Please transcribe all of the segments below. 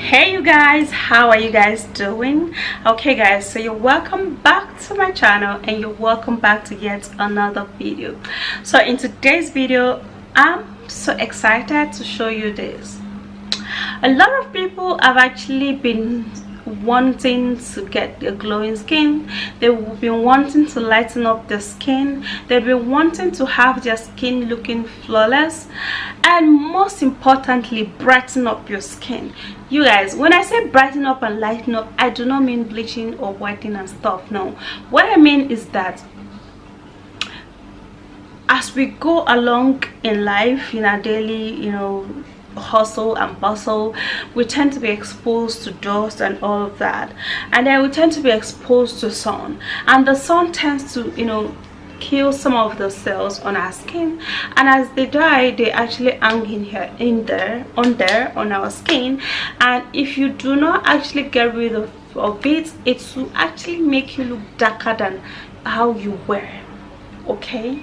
Hey you guys, how are you guys doing? Okay guys, so you're welcome back to my channel and you're welcome back to yet another video. So in today's video, I'm so excited to show you this. A lot of people have actually been wanting to get a glowing skin. They've been wanting to lighten up their skin. They've been wanting to have their skin looking flawless, and most importantly, brighten up your skin. You guys, when I say brighten up and lighten up, I do not mean bleaching or whitening and stuff. No, what I mean is that as we go along in life, in our daily hustle and bustle, we tend to be exposed to dust and all of that, and then we tend to be exposed to sun, and the sun tends to kill some of the cells on our skin, and as they die, they actually hang in there on our skin. And if you do not actually get rid of it, it will actually make you look darker than how you were. Okay,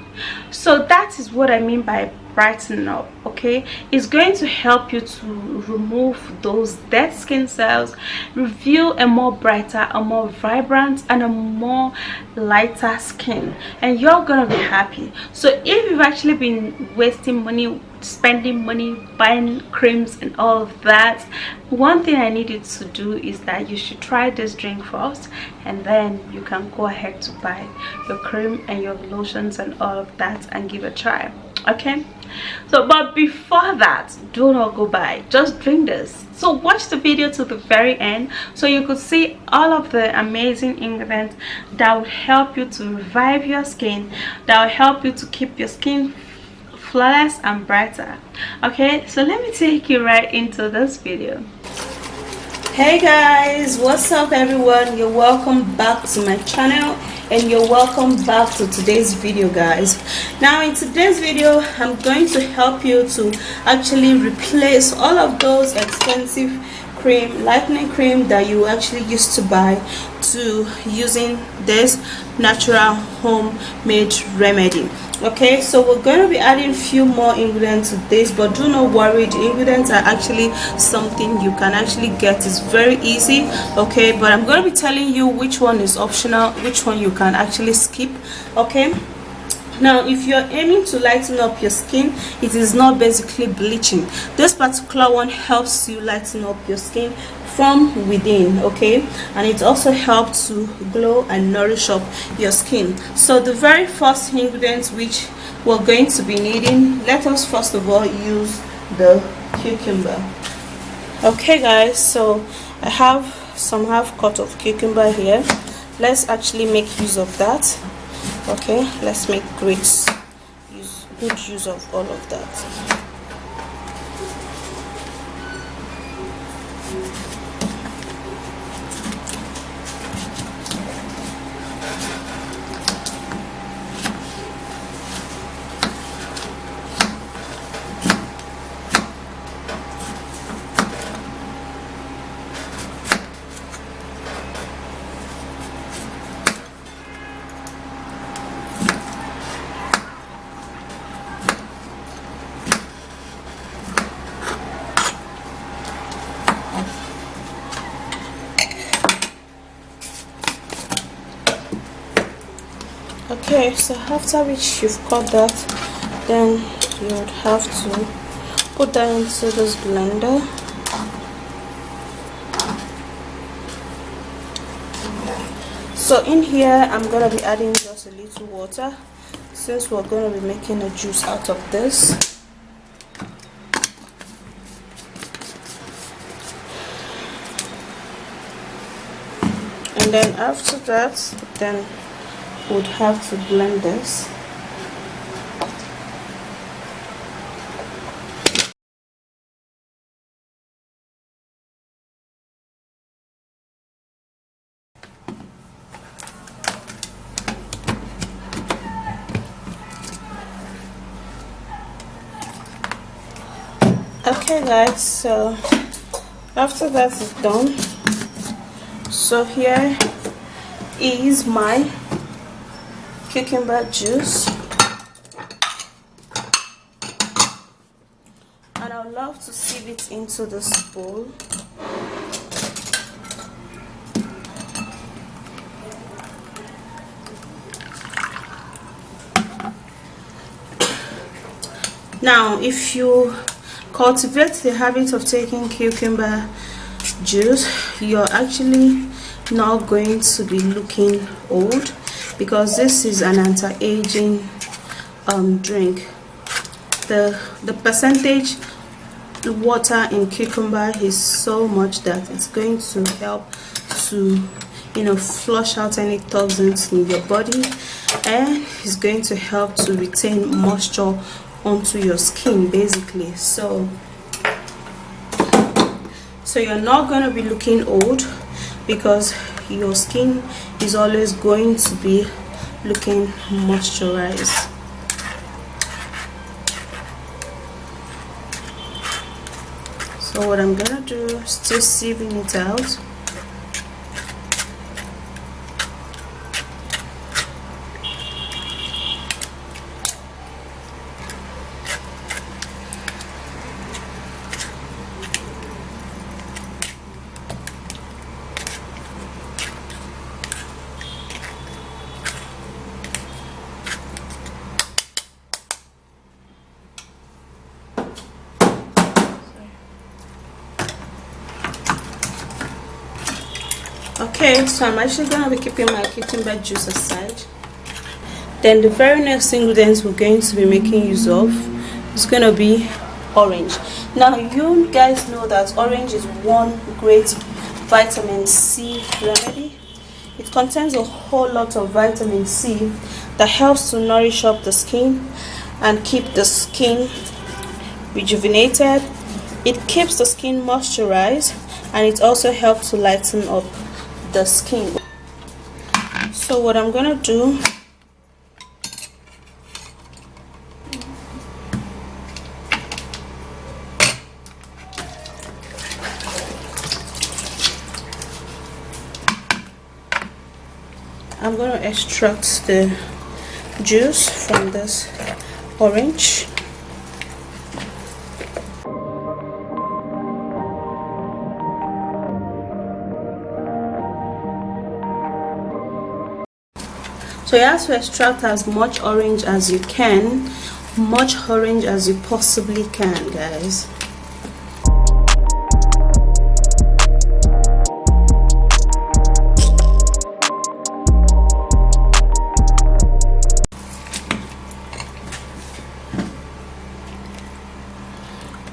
so that is what I mean by brightening up. Okay, it's going to help you to remove those dead skin cells, reveal a more brighter, a more vibrant, and a more lighter skin, and you're gonna be happy. So if you've actually been wasting money, spending money buying creams and all of that, one thing I need you to do is that you should try this drink first, and then you can go ahead to buy your cream and your lotions and all of that and give it a try. Okay, so but before that, do not go buy, just drink this. So watch the video to the very end so you could see all of the amazing ingredients that will help you to revive your skin, that will help you to keep your skin flawless and brighter. Okay, so let me take you right into this video. Hey guys, what's up everyone? You're welcome back to my channel and you're welcome back to today's video, guys. Now in today's video, I'm going to help you to actually replace all of those expensive lightening cream that you actually used to buy, to using this natural homemade remedy. Okay, so we're going to be adding a few more ingredients to this, but do not worry, the ingredients are actually something you can actually get. It's very easy. Okay, but I'm going to be telling you which one is optional, which one you can actually skip. Okay, now if you're aiming to lighten up your skin, it is not basically bleaching. This particular one helps you lighten up your skin from within. Okay, and it also helps to glow and nourish up your skin. So the very first ingredient which we're going to be needing, let us first of all use the cucumber. Okay guys, so I have some half cut of cucumber here. Let's actually make use of that. Okay, let's make good use of all of that. Okay, so after which you've cut that, then you would have to put that into this blender. So in here I'm going to be adding just a little water, since we're going to be making a juice out of this. And then after that, then would have to blend this. Okay guys, so after that is done, so here is my cucumber juice, and I would love to sieve it into this bowl. Now if you cultivate the habit of taking cucumber juice, you're actually not going to be looking old, because this is an anti-aging drink. The percentage water in cucumber is so much that it's going to help to, you know, flush out any toxins in your body, and it's going to help to retain moisture onto your skin basically. So you're not going to be looking old, because your skin is always going to be looking moisturized. So what I'm gonna do is just sieving it out. Okay, so I'm actually gonna be keeping my cucumber juice aside. Then the very next ingredients we're going to be making use of is gonna be orange. Now you guys know that orange is one great vitamin C remedy. It contains a whole lot of vitamin C that helps to nourish up the skin and keep the skin rejuvenated. It keeps the skin moisturized, and it also helps to lighten up the skin. So what I'm gonna do, I'm gonna extract the juice from this orange. So you have to extract as much orange as you can, much orange as you possibly can, guys.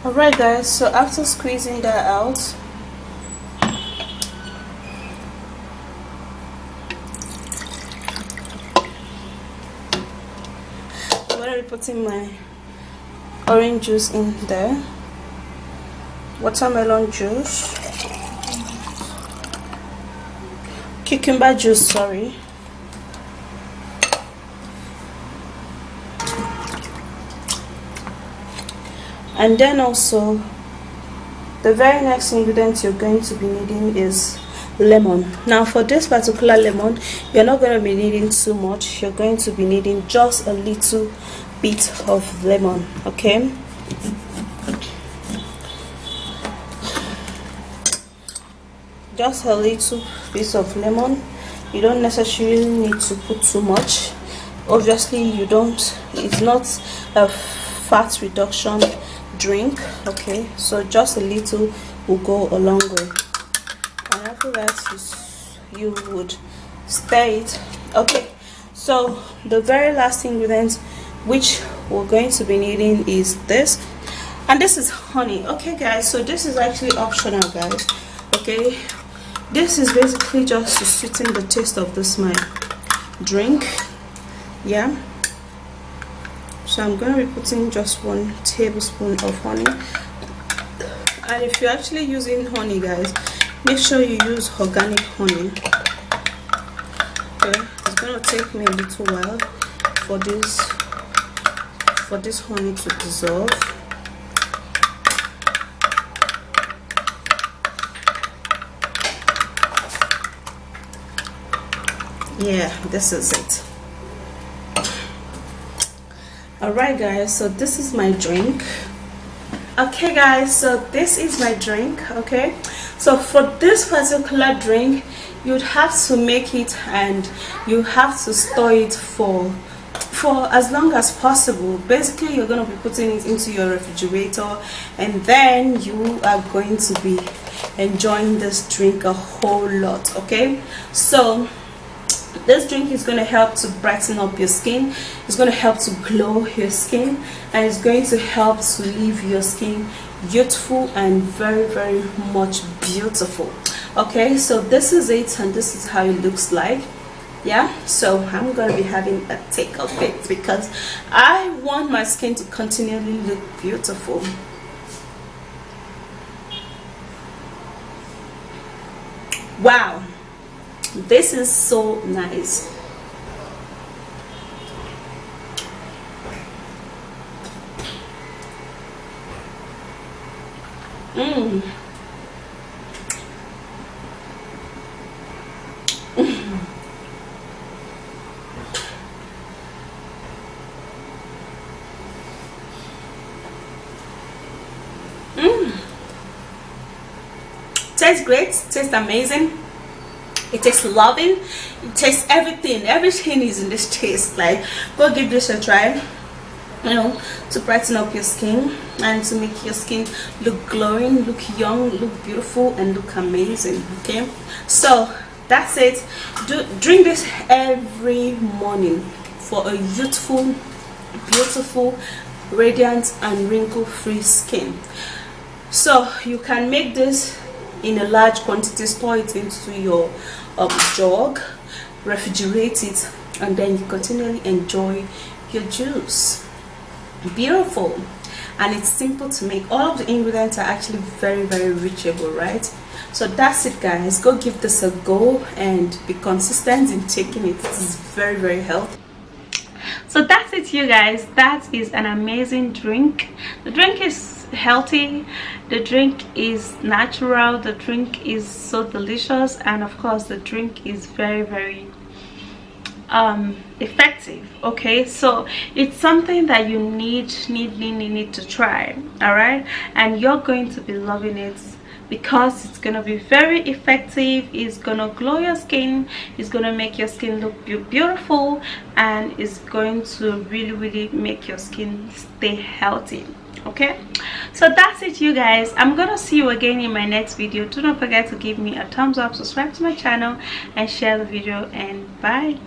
Alright guys, so after squeezing that out, putting my orange juice in there, watermelon juice, cucumber juice, sorry, and then also the very next ingredient you're going to be needing is lemon. Now for this particular lemon, you're not going to be needing too much. You're going to be needing just a little bit of lemon, okay? Just a little piece of lemon. You don't necessarily need to put too much. Obviously you don't, it's not a fat reduction drink, okay? So just a little will go a long way. And after that you would stir it. Okay, so the very last ingredient which we're going to be needing is this, and this is honey. Okay guys, so this is actually optional, guys. Okay, this is basically just to sweeten the taste of this my drink. Yeah, so I'm going to be putting just 1 tablespoon of honey. And if you're actually using honey, guys, make sure you use organic honey. Okay, it's going to take me a little while for this honey to dissolve. Yeah, this is it. Alright guys, so this is my drink. Okay guys, so this is my drink. Okay, so for this particular drink, you'd have to make it and you have to store it for for as long as possible. Basically, you're going to be putting it into your refrigerator, and then you are going to be enjoying this drink a whole lot. Okay, so this drink is going to help to brighten up your skin, it's going to help to glow your skin, and it's going to help to leave your skin youthful and very much beautiful. Okay, so this is it, and this is how it looks like. Yeah, so I'm gonna be having a take of it because I want my skin to continually look beautiful. Wow, this is so nice. Tastes great, tastes amazing, it tastes loving, it tastes everything is in this taste. Like, go give this a try, you know, to brighten up your skin and to make your skin look glowing, look young, look beautiful, and look amazing. Okay, so that's it. Drink this every morning for a youthful, beautiful, radiant, and wrinkle-free skin. So you can make this in a large quantity, store it into your jug, refrigerate it, and then you continually enjoy your juice. Beautiful, and it's simple to make. All of the ingredients are actually very reachable, right? So that's it, guys. Go give this a go and be consistent in taking it. It is very healthy. So that's it, you guys. That is an amazing drink. The drink is healthy, the drink is natural, the drink is so delicious, and of course the drink is very effective. Okay, so it's something that you need to try. All right, and you're going to be loving it because it's gonna be very effective. It's gonna glow your skin, it's gonna make your skin look beautiful, and it's going to really make your skin stay healthy. Okay, so that's it, you guys. I'm gonna see you again in my next video. Do not forget to give me a thumbs up, subscribe to my channel, and share the video, and bye.